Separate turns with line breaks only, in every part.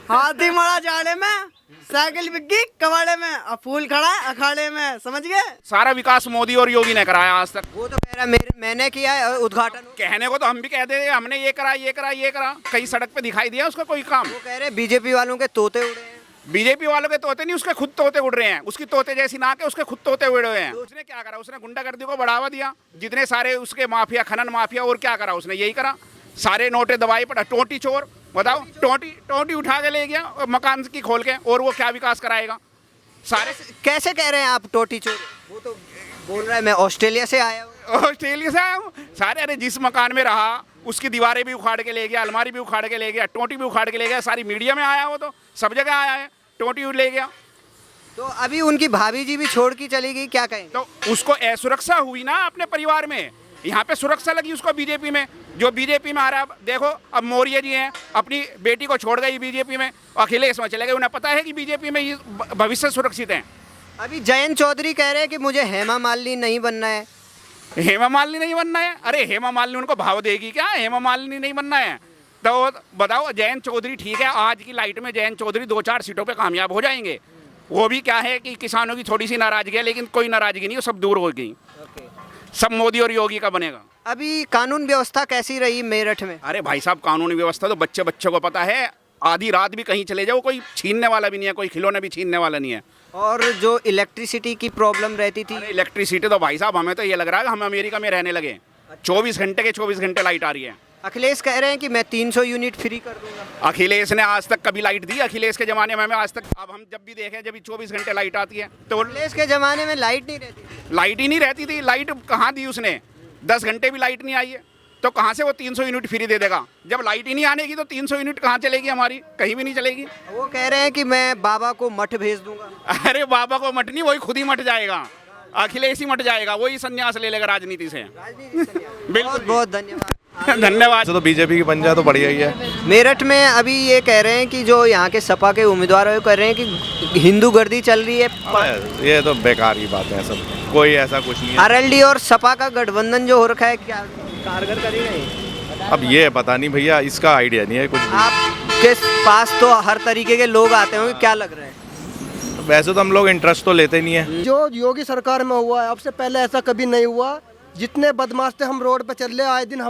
हाथी मरा जाड़े में, साइकिल बिकी कबाड़े में, और फूल खड़ा है अखाड़े में, समझ गए।
सारा विकास मोदी और योगी ने कराया आज तक।
वो तो कह रहा है मैंने किया है उद्घाटन।
कहने को तो हम भी कहते हैं हमने ये करा ये करा ये करा, कहीं सड़क पे दिखाई दिया उसका कोई काम?
वो कह रहे हैं बीजेपी वालों के तोते उड़े हैं।
बीजेपी वालों के तोते नहीं, उसके खुद तोते उड़ रहे हैं। उसकी तोते जैसी नाक है, उसके खुद तोते उड़े हुए हैं। उसने क्या करा? उसने गुंडागर्दी को बढ़ावा दिया। जितने सारे उसके माफिया, खनन माफिया, और क्या करा उसने? यही करा, सारे नोटे दवाई पड़ा। टोटी चोर, बताओ, टोटी उठा के ले गया मकान की खोल के, और वो क्या विकास कराएगा? सारे
कैसे कह रहे हैं आप टोटी चोर? वो तो बोल रहा है मैं ऑस्ट्रेलिया से आया हूँ।
ऑस्ट्रेलिया से आया हूँ। सारे, अरे जिस मकान में रहा उसकी दीवारें भी उखाड़ के ले गया, अलमारी भी उखाड़ के ले गया, टोटी भी उखाड़ के ले गया। सारी मीडिया में आया, वो तो सब जगह आया है, टोटी ले गया।
तो अभी उनकी भाभी जी भी छोड़ के चली गई, क्या कहें?
तो उसको असुरक्षा हुई ना अपने परिवार में। यहाँ पे सुरक्षा लगी उसको बीजेपी में, जो बीजेपी में आ रहा है। देखो अब मौर्य जी हैं, अपनी बेटी को छोड़ गई बीजेपी में, अखिलेश में चले गए। उन्हें पता है कि बीजेपी में ये भविष्य सुरक्षित है।
अभी जयंत चौधरी कह रहे हैं कि मुझे हेमा मालिनी नहीं बनना है।
हेमा मालिनी नहीं बनना है? अरे हेमा मालिनी उनको भाव देगी क्या? हेमा मालिनी नहीं बनना है तो बताओ, जयंत चौधरी ठीक है, आज की लाइट में जयंत चौधरी 2-4 सीटों पे कामयाब हो जाएंगे। वो भी क्या है कि किसानों की थोड़ी सी नाराजगी है, लेकिन कोई नाराजगी नहीं, वो सब दूर हो गई। सब मोदी और योगी का बनेगा।
अभी कानून व्यवस्था कैसी रही मेरठ में?
अरे भाई साहब, कानूनी व्यवस्था तो बच्चे को पता है। आधी रात भी कहीं चले जाओ, कोई छीनने वाला भी नहीं है, कोई खिलौने भी छीनने वाला नहीं है।
और जो इलेक्ट्रिसिटी की प्रॉब्लम रहती थी,
इलेक्ट्रिसिटी तो भाई साहब हमें तो ये लग रहा है कि हम अमेरिका में रहने लगे। 24 घंटे के 24 घंटे लाइट आ रही है।
अखिलेश कह रहे हैं कि मैं 300 यूनिट फ्री कर दूंगा।
अखिलेश ने आज तक कभी लाइट दी? अखिलेश के जमाने में हमें आज तक, अब हम जब भी देखें जब भी 24 घंटे लाइट आती है तो
अखिलेश के जमाने में लाइट नहीं रहती थी।
लाइट ही नहीं रहती थी। लाइट कहाँ दी उसने? 10 घंटे भी लाइट नहीं आई है तो कहाँ से वो 300 यूनिट फ्री दे देगा? जब लाइट ही नहीं आने की तो 300 यूनिट कहाँ चलेगी हमारी? कहीं भी नहीं चलेगी।
वो कह रहे हैं कि मैं बाबा को मठ भेज दूंगा।
अरे बाबा को मठ नहीं, वही खुद ही मठ जाएगा। अखिलेश ही मठ जाएगा, वही संन्यास ले लेगा राजनीति से।
बहुत बहुत धन्यवाद।
धन्यवाद।
तो बीजेपी की बन जाए तो बढ़िया ही है।
मेरठ में अभी ये कह रहे हैं कि जो यहाँ के सपा के उम्मीदवार है, वो कह रहे हैं कि हिंदू गर्दी चल रही है।
ये तो बेकार की बात है, सब कोई ऐसा कुछ नहीं है।
आरएलडी और सपा का गठबंधन जो हो रखा है, क्या कारगर करेगा ये?
अब ये पता नहीं भैया, इसका आइडिया नहीं है कुछ भी।
आपके पास तो हर तरीके के लोग आते होंगे, क्या लग रहा है?
वैसे तो हम लोग इंटरेस्ट तो लेते नहीं है।
जो योगी सरकार में हुआ है, अब से पहले ऐसा कभी नहीं हुआ। जितने बदमाश थे हम रोड पे चल रहे, आए दिन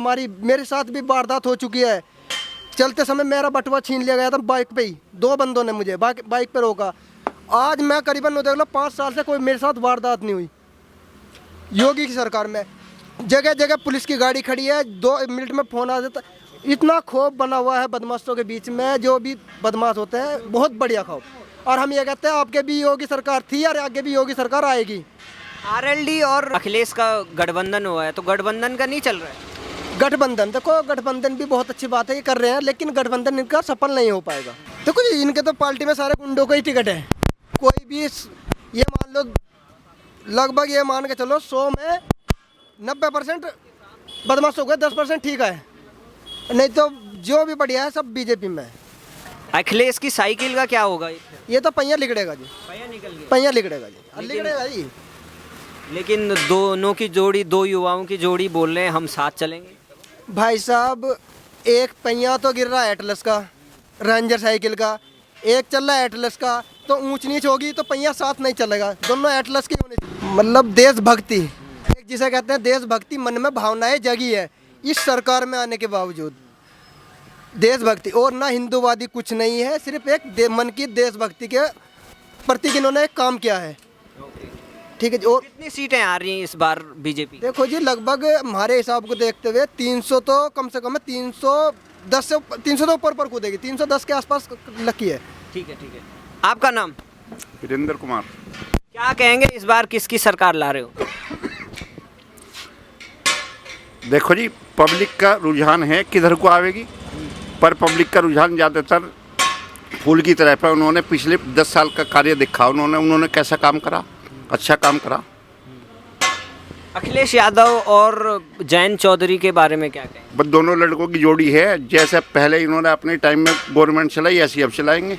मेरे साथ भी वारदात हो चुकी है। चलते समय मेरा बटुआ छीन लिया गया था बाइक पे ही, 2 बंदों ने मुझे बाइक पे रोका। आज मैं करीबन देख लो 5 साल से कोई मेरे साथ वारदात नहीं हुई। योगी की सरकार में जगह जगह पुलिस की गाड़ी खड़ी है, 2 मिनट में फोन आ जाता। इतना खौफ बना हुआ है बदमाशों के बीच में, जो भी बदमाश होते हैं, बहुत बढ़िया खौफ। और हम ये कहते हैं आपके भी योगी सरकार थी और आगे भी योगी सरकार आएगी।
आरएलडी और अखिलेश का गठबंधन हुआ है, तो गठबंधन का नहीं चल रहा है?
गठबंधन, देखो गठबंधन भी बहुत अच्छी बात है, ये कर रहे हैं, लेकिन गठबंधन इनका सफल नहीं हो पाएगा। देखो जी, इनके तो पार्टी में सारे गुंडों का ही टिकट है। कोई भी ये मान लो, लगभग ये मान के चलो 100 में 90% बदमाश हो गए, 10% ठीक है, नहीं तो जो भी बढ़िया है सब बीजेपी में है।
अखिलेश की साइकिल का क्या होगा?
ये तो पहिया लिगड़ेगा जी,
पहिया निकल गया।
पहिया लिगड़ेगा जी, लिगड़ेगा जी।
लेकिन दोनों की जोड़ी, 2 युवाओं की जोड़ी बोल रहे हैं हम साथ चलेंगे।
भाई साहब, एक पहिया तो गिर रहा है एटलस का, रेंजर साइकिल का, एक चल रहा है एटलस का, तो ऊंच नीच होगी तो पहिया साथ नहीं चलेगा, दोनों एटलस की होनी चाहिए। मतलब देशभक्ति, एक जिसे कहते हैं देशभक्ति मन में भावनाएं जगी है इस सरकार में आने के बावजूद। देशभक्ति और ना हिंदूवादी कुछ नहीं है, सिर्फ एक मन की देशभक्ति के प्रति इन्होंने एक काम किया है। ठीक है जी। और
कितनी सीटें आ रही हैं इस बार बीजेपी?
देखो जी, लगभग हमारे हिसाब को देखते हुए 300 तो कम से कम है, 300 तो ऊपर कूदेगी, 310 के आसपास लकी है।
ठीक है, ठीक है। आपका नाम?
वीरेंद्र कुमार।
क्या कहेंगे इस बार किसकी सरकार ला रहे हो?
देखो जी, पब्लिक का रुझान है किधर को आवेगी, पर पब्लिक का रुझान ज़्यादातर फूल की तरह पर। उन्होंने पिछले 10 साल का कार्य देखा, उन्होंने कैसा काम करा, अच्छा काम करा।
अखिलेश यादव और जयंत चौधरी के बारे में क्या कहें?
बस दोनों लड़कों की जोड़ी है, जैसे पहले इन्होंने अपने टाइम में गवर्नमेंट चलाई, ऐसी अब चलाएंगे,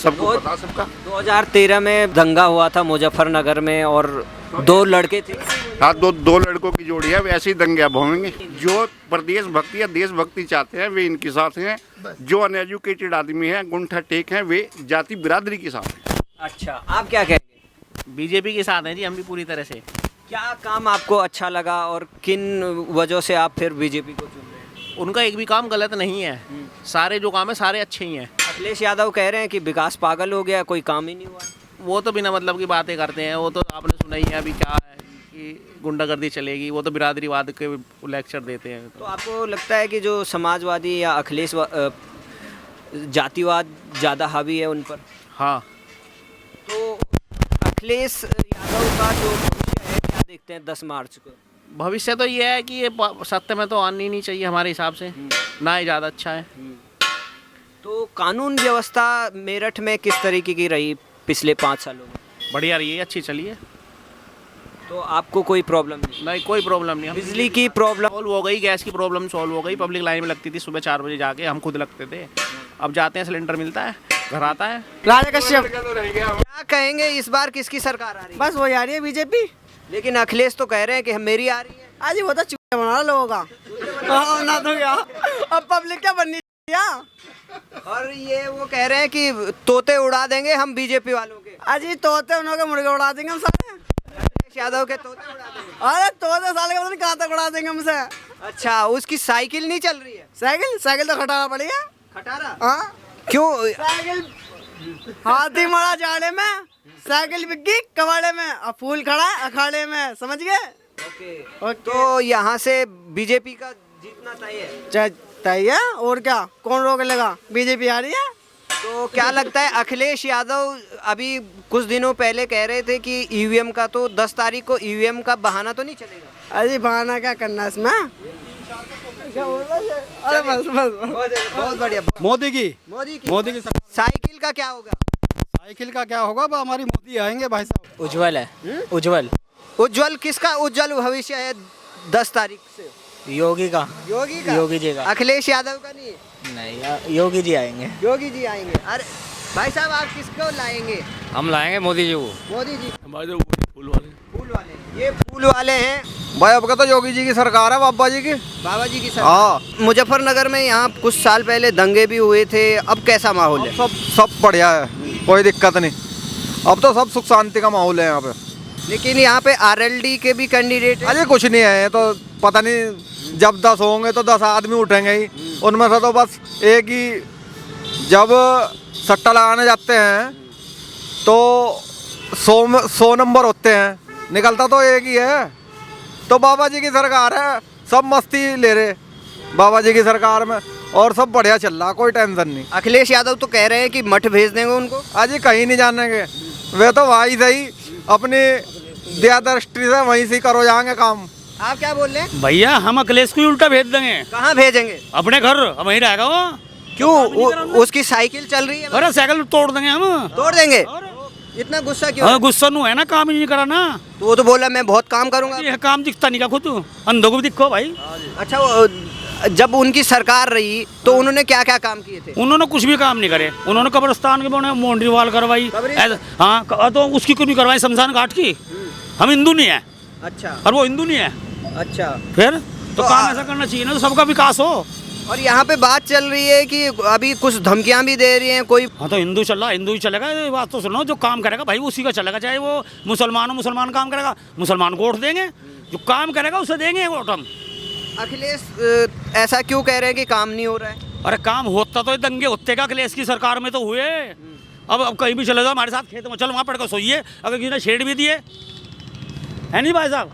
सबको पता सबका।
2013 में दंगा हुआ था मुजफ्फरनगर में और दो लड़के थे।
हाँ, दो लड़कों की जोड़ी है, वैसे ही दंगे अब होंगे। जो प्रदेश भक्ति या देशभक्ति चाहते हैं वे इनके साथ हैं, जो अनएजुकेटेड आदमी हैं, गुंठा टेक हैं, वे जाति बिरादरी के साथ हैं।
अच्छा, आप क्या कहेंगे?
बीजेपी के साथ हैं जी हम भी पूरी तरह से।
क्या काम आपको अच्छा लगा और किन वजह से आप फिर बीजेपी को चुन रहे हैं?
उनका एक भी काम गलत नहीं है, सारे जो काम है सारे अच्छे ही हैं।
अखिलेश यादव कह रहे हैं कि विकास पागल हो गया, कोई काम ही नहीं हुआ।
वो तो बिना मतलब की बातें करते हैं, वो तो आपने सुना ही है अभी क्या है कि गुंडागर्दी चलेगी, वो तो बिरादरीवाद के लेक्चर देते हैं।
तो आपको लगता है कि जो समाजवादी या अखिलेश जातिवाद ज़्यादा हावी है उन पर?
हाँ,
तो अखिलेश यादव का जो भविष्य है क्या देखते हैं 10 मार्च को?
भविष्य तो ये है कि ये सत्य में तो आनी नहीं चाहिए हमारे हिसाब से, ना ही ज़्यादा अच्छा है।
तो कानून व्यवस्था मेरठ में किस तरीके की रही पिछले 5 सालों में?
बढ़िया रही है, अच्छी चली है।
तो आपको कोई प्रॉब्लम नहीं?
नहीं, कोई प्रॉब्लम नहीं।
बिजली की प्रॉब्लम
सॉल्व हो गई, गैस की प्रॉब्लम सॉल्व हो गई। पब्लिक लाइन में लगती थी सुबह 4 बजे जाके, हम खुद लगते थे। अब जाते हैं, सिलेंडर मिलता है, घर आता है।
राजा कश्यप।
क्या कहेंगे इस बार किसकी सरकार आ रही है?
बस वही आ रही है बीजेपी।
लेकिन अखिलेश तो कह रहे हैं कि मेरी आ रही है।
आज वो तो चूतिया बना रहा लोगों का। हाँ, ना तो क्या, अब पब्लिक क्या बननी है?
और ये वो कह रहे हैं कि तोते उड़ा देंगे हम बीजेपी वालों के।
आज ये तोते उनके मुर्गे उड़ा देंगे हम सारे।
अखिलेश यादव के तोते उड़ा देंगे।
अरे तोते साले के पता नहीं कहाँ तक उड़ा देंगे हमसे।
अच्छा, उसकी साइकिल नहीं चल रही है?
साइकिल तो खटाना पड़ी है।
खटारा?
हाँ,
क्यों?
साइकिल हाथी मरा जाड़े में, साइकिल बिकी कबाड़े में, और फूल खड़ा है अखाड़े में, समझ गए?
ओके। तो यहाँ से बीजेपी का जीतना तय है?
तय है, और क्या, कौन रोक लेगा? बीजेपी आ रही है।
तो क्या लगता है अखिलेश यादव अभी कुछ दिनों पहले कह रहे थे कि ईवीएम का तो 10 तारीख को ईवीएम का बहाना तो नहीं चलेगा?
अरे बहाना क्या करना है इसमें? अरे बस
बहुत बढ़िया।
मोदी की
साइकिल का क्या होगा?
साइकिल का क्या होगा? हमारी मोदी आएंगे भाई साहब।
उज्जवल है, उज्जवल।
उज्जवल किसका उज्जवल भविष्य है 10 तारीख से?
योगी का।
योगी का?
योगी जी का।
अखिलेश यादव का नहीं?
नहीं, योगी जी आएंगे।
योगी जी आएंगे। अरे भाई साहब, आप किसको लाएंगे?
हम लाएंगे मोदी जी को।
मोदी जी।
हमारे फूल वाले।
फूल वाले, ये फूल वाले हैं।
भाई अब का तो योगी जी की सरकार है, बाबा जी की।
बाबा जी की सरकार। मुजफ्फरनगर में यहाँ कुछ साल पहले दंगे भी हुए थे, अब कैसा माहौल है?
सब बढ़िया है, कोई दिक्कत नहीं। अब तो सब सुख शांति का माहौल है यहाँ पे।
लेकिन यहाँ पे आरएलडी के भी कैंडिडेट
अरे कुछ नहीं है, तो पता नहीं, जब 10 होंगे तो 10 आदमी उठेंगे ही। उनमें से तो बस एक ही, जब सट्टा लगाने जाते हैं तो 100 नंबर होते हैं, निकलता तो एक ही है। तो बाबा जी की सरकार है, सब मस्ती ले रहे बाबा जी की सरकार में, और सब बढ़िया चल रहा, कोई टेंशन नहीं।
अखिलेश यादव तो कह रहे हैं कि मठ भेज देंगे उनको।
आज कहीं नहीं जानेंगे, वे तो वहीं से ही अपनी दया दृष्टि से वहीं से ही करो जाएंगे काम।
आप क्या बोल रहे हैं?
भैया हम अखिलेश को ही उल्टा भेज देंगे।
कहाँ भेजेंगे?
अपने घर, हम वहीं रहेगा वो।
क्यों? उसकी साइकिल चल रही है।
अरे साइकिल तोड़ देंगे हम।
तोड़ देंगे? इतना गुस्सा क्यों?
हाँ, गुस्सा नहीं है ना, काम ही नहीं करा ना।
तो वो तो बोला मैं बहुत काम करूंगा।
ये काम दिखता नहीं का खुद, अंधों को भी दिखो भाई।
अच्छा, जब उनकी सरकार रही तो उन्होंने क्या क्या काम किए थे?
उन्होंने कुछ भी काम नहीं करे। उन्होंने कब्रिस्तान के बने बाउंड्री वॉल करवाई। हाँ, तो उसकी क्यों नहीं करवाई शमशान घाट की? हम हिंदू नहीं है।
अच्छा।
और वो हिंदू नहीं है।
अच्छा,
फिर तो काम ऐसा करना चाहिए ना, तो सबका विकास हो।
और यहाँ पे बात चल रही है कि अभी कुछ धमकियां भी दे रही हैं कोई।
हाँ, तो हिंदू चल रहा, हिंदू ही चलेगा। ये बात तो सुनो, जो काम करेगा भाई उसी का चलेगा, चाहे वो मुसलमान हो, मुसलमान काम करेगा, मुसलमान को वोट देंगे। जो काम करेगा उसे देंगे वोट हम।
अखिलेश ऐसा क्यों कह रहे हैं कि काम नहीं हो रहा है?
अरे काम होता तो ये दंगे होते का अखिलेश की सरकार में तो हुए। अब कहीं भी चले जाओ, हमारे साथ खेत में चलो, वहाँ पड़ कर सोइए, अगर किसी ने छेड़ भी दिए है नहीं भाई साहब,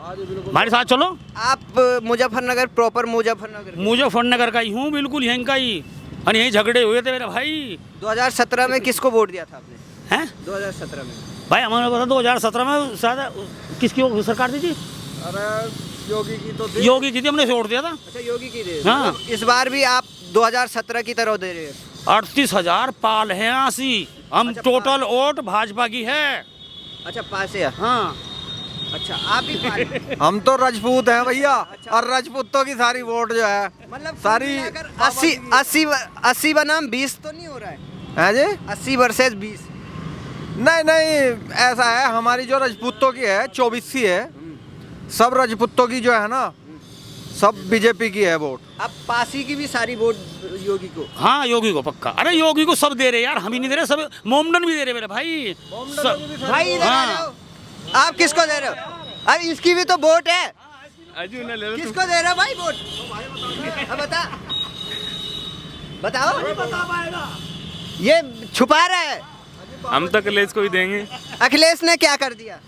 हमारे साथ चलो।
आप मुजफ्फरनगर, प्रॉपर
मुजफ्फरनगर का ही हूँ, बिल्कुल यहीं का ही। और यहीं झगड़े हुए थे मेरे भाई।
2017 में किसको वोट दिया था आपने?
हैं?
2017 में
भाई हमारे पता 2017 में शायद किसकी सरकार थी जी?
अरे योगी की तो
योगी की थी, हमने वोट दिया था।
अच्छा, योगी की दे।
हाँ।
मतलब इस बार भी आप 2017 की तरह दे रहे हैं?
38,000 पाल है आसी। हम
अच्छा,
टोटल वोट भाजपा की है।
अच्छा, पास है।
हाँ।
अच्छा, आप भी पाल।
हम तो राजपूत हैं भैया। और राजपूतों की सारी वोट जो है
मतलब
सारी
80 बनाम 20 तो नहीं हो रहा है?
है जी।
80 वर्सेस 20।
नहीं नहीं, ऐसा है, हमारी जो राजपूतों की है 24सी है, सब राजपूतों की जो है ना, सब बीजेपी की है वोट।
अब पासी की भी सारी वोट योगी को।
हाँ योगी को पक्का। अरे योगी को सब दे रहे यार, हम ही नहीं दे रहे, सब मोमडन भी दे रहे मेरे भाई।
भाई इधर आ जाओ। आप किसको दे रहे हो? अरे इसकी भी तो वोट है, किसको दे रहे हो भाई वोट? अब बताओ। ये छुपा रहा है।
हम तो अखिलेश को ही देंगे।
अखिलेश ने क्या कर दिया?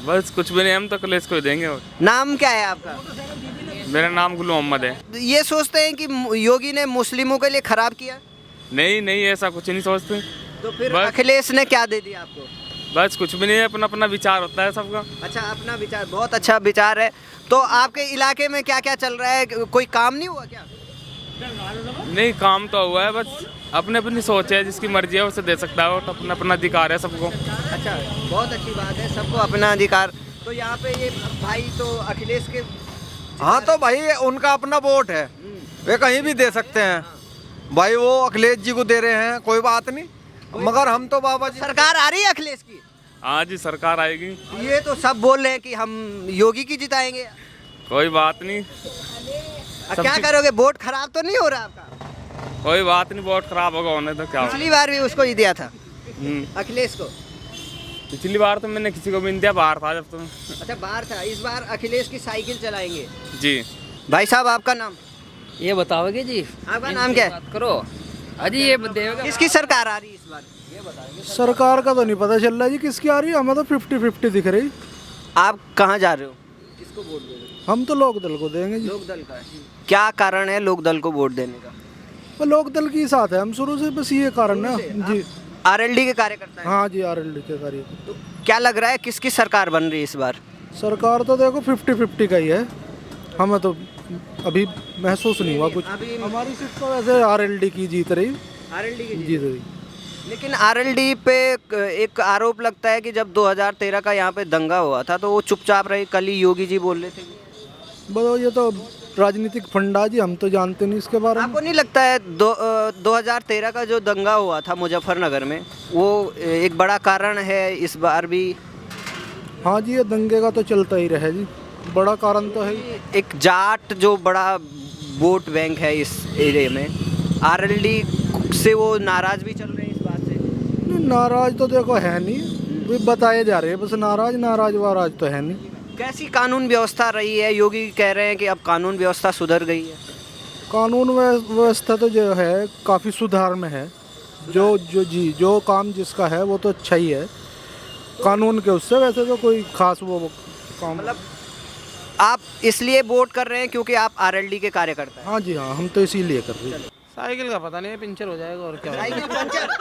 बस कुछ भी नहीं, हम तो अखिलेश को ही देंगे।
नाम क्या है आपका?
मेरा नाम गुल मोहम्मद है।
ये सोचते हैं कि योगी ने मुस्लिमों के लिए खराब किया?
नहीं नहीं, ऐसा कुछ नहीं सोचते।
तो फिर
बस-
अखिलेश ने क्या दे दिया आपको?
बस कुछ भी नहीं है, अपना अपना विचार होता है सबका।
अच्छा, अपना विचार, बहुत अच्छा विचार है। तो आपके इलाके में क्या क्या चल रहा है? कोई काम नहीं हुआ क्या?
नहीं, काम तो हुआ है, बस अपने अपनी सोच है, जिसकी मर्जी है उसे दे सकता है वोट, अपना अपना अधिकार है सबको।
अच्छा, बहुत अच्छी बात है, सबको अपना अधिकार। तो यहाँ पे ये भाई तो अखिलेश के।
हाँ तो भाई उनका अपना वोट है, वे कहीं भी दे सकते हैं भाई। वो अखिलेश जी को दे रहे हैं, कोई बात नहीं, मगर हम तो बाबा जी।
सरकार आ रही है अखिलेश की?
हाँ जी, सरकार आएगी।
ये तो सब बोल रहे हैं कि हम योगी की जिताएंगे।
कोई बात नहीं,
क्या करोगे? वोट खराब तो नहीं हो रहा आपका?
कोई बात नहीं, वोट खराब होगा होने तो क्या होगा।
पिछली बार भी उसको ही दिया था, अखिलेश को।
पिछली बार तो मैंने किसी को भी नहीं दिया, बाहर था जब तो।
अच्छा, बाहर था। इस बार अखिलेश की साइकिल चलाएंगे।
जी
भाई साहब, आपका नाम?
ये बताओगे जी?
आपका नाम क्या है?
बात करो अजी, ये देगा।
किसकी सरकार आ रही है इस बार?
सरकार का तो नहीं पता चल रहा जी किसकी आ रही है, हमें तो 50-50 दिख रही।
आप कहाँ जा रहे हो? किसको वोट दे रहे हो?
हम तो लोकदल को देंगे जी।
लोकदल का। क्या कारण है लोकदल को वोट देने का?
वो लोकदल की साथ है हम शुरू से, बस ये कारण है जी।
आरएलडी के कार्यकर्ता हैं।
हाँ जी, आरएलडी के कार्य।
तो क्या लग रहा है किसकी सरकार बन रही है इस बार?
सरकार तो देखो 50-50 का ही है, हमें तो अभी महसूस नहीं हुआ कुछ। हमारी सीट तो वैसे आरएलडी की जीत रही।
आरएलडी की
जीत रही।
लेकिन आरएलडी पे एक आरोप लगता है कि जब 2013 का यहाँ पे दंगा हुआ था तो वो चुपचाप रहे। कल ही योगी जी बोल रहे थे।
बताओ, ये तो राजनीतिक फंडा जी, हम तो जानते नहीं इसके बारे में।
आपको नहीं लगता है 2013 का जो दंगा हुआ था मुजफ्फरनगर में, वो एक बड़ा कारण है इस बार भी?
हाँ जी, ये दंगे का तो चलता ही रहे जी, बड़ा कारण तो है।
एक जाट जो बड़ा वोट बैंक है इस एरिया में, आरएलडी से वो नाराज भी चल रहे हैं इस बात से।
नहीं, नाराज तो देखो है नहीं, वे बताए जा रहे हैं बस। नाराज वाराज तो है नहीं।
कैसी कानून व्यवस्था रही है? योगी कह रहे हैं कि अब कानून व्यवस्था सुधर गई है।
कानून व्यवस्था तो जो है काफ़ी सुधार में है। जो काम जिसका है वो तो अच्छा ही है कानून के उससे। वैसे तो कोई खास वो काम,
मतलब आप इसलिए वोट कर रहे हैं क्योंकि आप आरएलडी के कार्यकर्ता हैं?
हाँ जी हाँ, हम तो इसीलिए कर रहे हैं।
साइकिल का पता नहीं, पंचर हो जाएगा और क्या।
Cycle puncture?